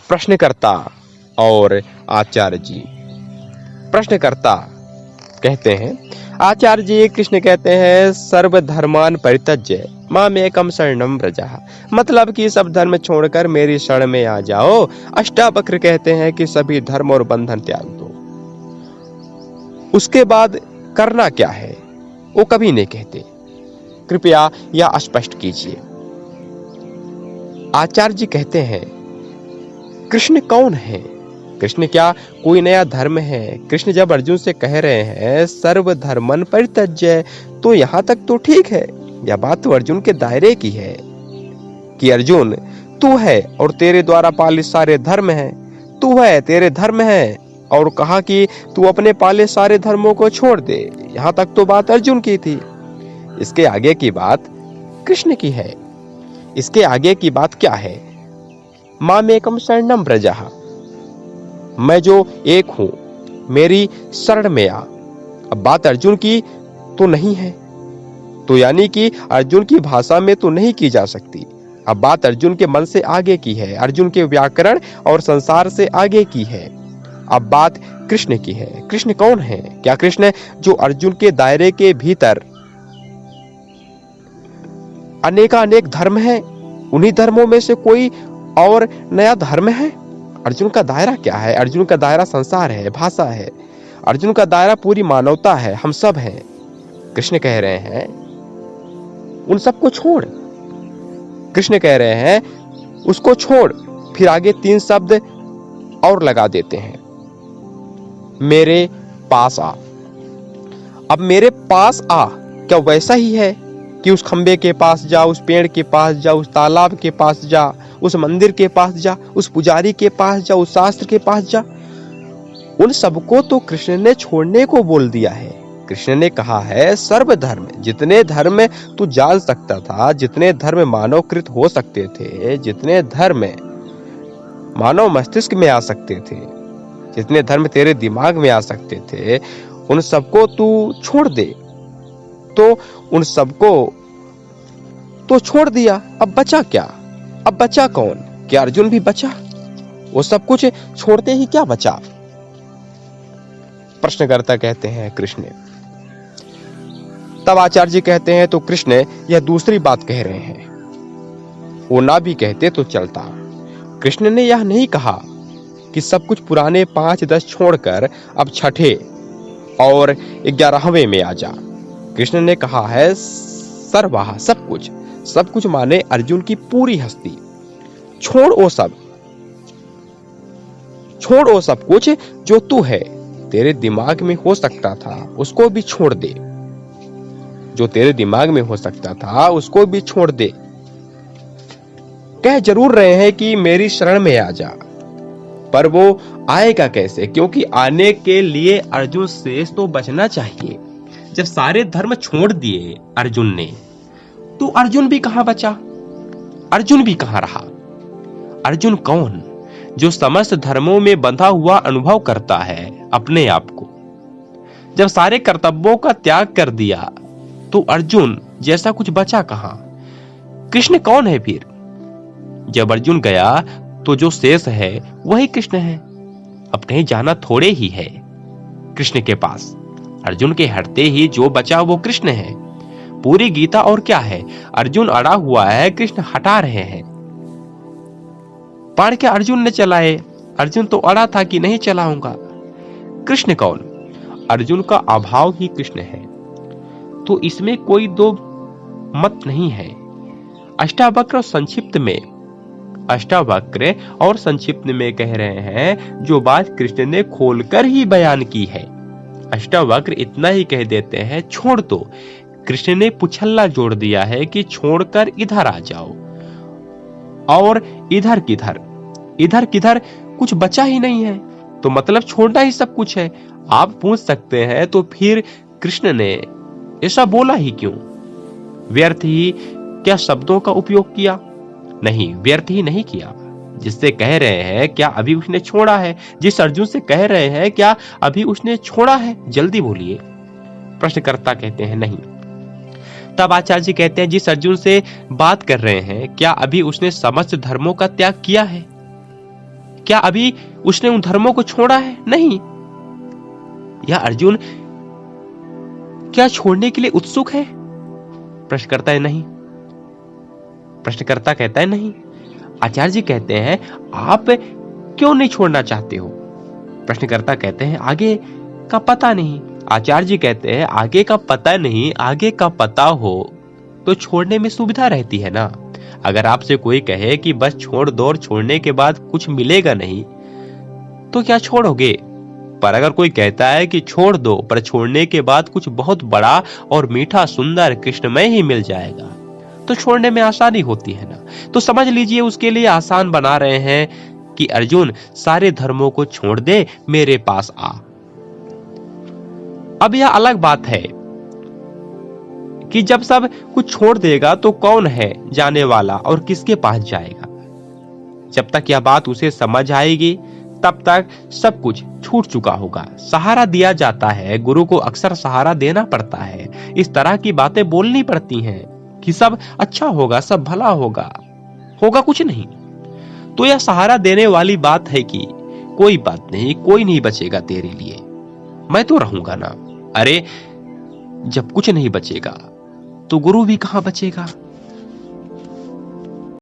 प्रश्नकर्ता और आचार्य जी। प्रश्नकर्ता कहते हैं, आचार्य जी कृष्ण कहते हैं सर्वधर्मान परित्यज्य मामेकं शरणं व्रजः, मतलब कि सब धर्म छोड़कर मेरी शरण में आ जाओ। अष्टावक्र कहते हैं कि सभी धर्म और बंधन त्याग दो। उसके बाद करना क्या है वो कभी नहीं कहते, कृपया यह स्पष्ट कीजिए। आचार्य जी कहते हैं कृष्ण कौन है? कृष्ण क्या कोई नया धर्म है? कृष्ण जब अर्जुन से कह रहे हैं सर्वधर्मन परित्यज्य, तो यहां तक तो ठीक है। यह बात तो अर्जुन के दायरे की है कि अर्जुन तू है और तेरे द्वारा पालित सारे धर्म हैं, तू है तेरे धर्म है, और कहा कि तू अपने पाले सारे धर्मों को छोड़ दे। यहां तक तो बात अर्जुन की थी। इसके आगे की बात कृष्ण की है। इसके आगे की बात क्या है? मामेकं शरणं व्रजः, मैं जो एक हूं मेरी शरण में आ। अब बात अर्जुन की तो नहीं है, तो यानी कि अर्जुन की भाषा में तो नहीं की जा सकती। अब बात अर्जुन के मन से आगे की है, अर्जुन के व्याकरण और संसार से आगे की है। अब बात कृष्ण की है। कृष्ण कौन है? क्या कृष्ण जो अर्जुन के दायरे के भीतर अनेकानेक धर्म है, उन्हीं धर्मों में से कोई और नया धर्म है? अर्जुन का दायरा क्या है? अर्जुन का दायरा संसार है, भाषा है। अर्जुन का दायरा पूरी मानवता है, हम सब हैं। कृष्ण कह रहे हैं उन सबको छोड़। कृष्ण कह रहे हैं उसको छोड़। फिर आगे 3 शब्द और लगा देते हैं, मेरे पास आ। अब मेरे पास आ क्या वैसा ही है कि उस खंबे के पास जा, उस पेड़ के पास जा, उस तालाब के पास जा, उस मंदिर के पास जा, उस पुजारी के पास जा, उस शास्त्र के पास जा? उन सबको तो कृष्ण ने छोड़ने को बोल दिया है। कृष्ण ने कहा है सर्वधर्म, जितने धर्म तू जान सकता था, जितने धर्म मानवकृत हो सकते थे, जितने धर्म मानव मस्तिष्क में आ सकते थे, जितने धर्म तेरे दिमाग में आ सकते थे, उन सबको तू छोड़ दे। तो उन सबको तो छोड़ दिया, अब बचा क्या? अब बचा कौन? क्या अर्जुन भी बचा? वो सब कुछ छोड़ते ही क्या बचा? प्रश्नकर्ता कहते हैं कृष्ण। तब आचार्य जी कहते हैं तो कृष्ण यह दूसरी बात कह रहे हैं, वो ना भी कहते तो चलता। कृष्ण ने यह नहीं कहा कि सब कुछ पुराने 5-10 छोड़कर अब छठे और 11वें में आ जा। कृष्ण ने कहा है सर्वाह, सब कुछ माने अर्जुन की पूरी हस्ती। छोड़ वो सब, छोड़ वो सब कुछ जो तू है, तेरे दिमाग में हो सकता था उसको भी छोड़ दे। जो तेरे दिमाग में हो सकता था उसको भी छोड़ दे। कह जरूर रहे हैं कि मेरी शरण में आ जा, पर वो आएगा कैसे? क्योंकि आने के लिए अर्जुन से तो बचना चाहिए। जब सारे धर्म छोड़ दिए अर्जुन ने, तो अर्जुन भी कहां बचा? अर्जुन भी कहां रहा? अर्जुन कौन? जो समस्त धर्मों में बंधा हुआ अनुभव करता है अपने आप को। जब सारे कर्तव्यों का त्याग कर दिया तो अर्जुन जैसा कुछ बचा कहां? कृष्ण कौन है फिर? जब अर्जुन गया तो जो शेष है वही कृष्ण है। अब कहीं जाना थोड़े ही है कृष्ण के पास। अर्जुन के हटते ही जो बचा वो कृष्ण है। पूरी गीता और क्या है? अर्जुन अड़ा हुआ है, कृष्ण हटा रहे हैं। बाण क्या अर्जुन ने चलाए? अर्जुन तो अड़ा था कि नहीं चलाऊंगा। कृष्ण कौन? अर्जुन का अभाव ही कृष्ण है। तो इसमें कोई दो मत नहीं है। अष्टावक्र और संक्षिप्त में कह रहे हैं जो बात कृष्ण ने खोलकर ही बयान की है। अष्टावक्र इतना ही कह देते हैं छोड़ दो। कृष्ण ने पुछल्ला जोड़ दिया है कि छोड़कर इधर आ जाओ। और इधर किधर? इधर किधर? कुछ बचा ही नहीं है, तो मतलब छोड़ना ही सब कुछ है। आप पूछ सकते हैं तो फिर कृष्ण ने ऐसा बोला ही क्यों? व्यर्थ ही क्या शब्दों का उपयोग किया? नहीं, व्यर्थ ही नहीं किया। जिससे कह रहे हैं क्या अभी उसने छोड़ा है? जिस अर्जुन से कह रहे हैं क्या अभी उसने छोड़ा है? जल्दी बोलिए। प्रश्नकर्ता कहते हैं नहीं। तब आचार्य जी कहते हैं जिस अर्जुन से बात कर रहे हैं क्या अभी उसने समस्त धर्मों का त्याग किया है? क्या अभी उसने उन धर्मों को छोड़ा है? नहीं। या अर्जुन क्या छोड़ने के लिए उत्सुक है? प्रश्न करता है नहीं। प्रश्नकर्ता कहता है नहीं। आचार्य जी कहते हैं आप क्यों नहीं छोड़ना चाहते हो? प्रश्नकर्ता कहते हैं आगे का पता नहीं। आचार्य जी कहते हैं आगे का पता नहीं, आगे का पता हो तो छोड़ने में सुविधा रहती है ना। अगर आपसे कोई कहे कि बस छोड़ दो और छोड़ने के बाद कुछ मिलेगा नहीं तो क्या छोड़ोगे? पर अगर कोई कहता है कि छोड़ दो पर छोड़ने के बाद कुछ बहुत बड़ा और मीठा सुंदर कृष्णमय ही मिल जाएगा तो छोड़ने में आसानी होती है ना। तो समझ लीजिए उसके लिए आसान बना रहे हैं कि अर्जुन सारे धर्मों को छोड़ दे, मेरे पास आ। अब यह अलग बात है कि जब सब कुछ छोड़ देगा तो कौन है जाने वाला और किसके पास जाएगा। जब तक यह बात उसे समझ आएगी तब तक सब कुछ छूट चुका होगा। सहारा दिया जाता है, गुरु को अक्सर सहारा देना पड़ता है, इस तरह की बातें बोलनी पड़ती हैं कि सब अच्छा होगा, सब भला होगा, होगा कुछ नहीं। तो यह सहारा देने वाली बात है कि कोई बात नहीं, कोई नहीं बचेगा तेरे लिए, मैं तो रहूंगा ना। अरे जब कुछ नहीं बचेगा तो गुरु भी कहां बचेगा।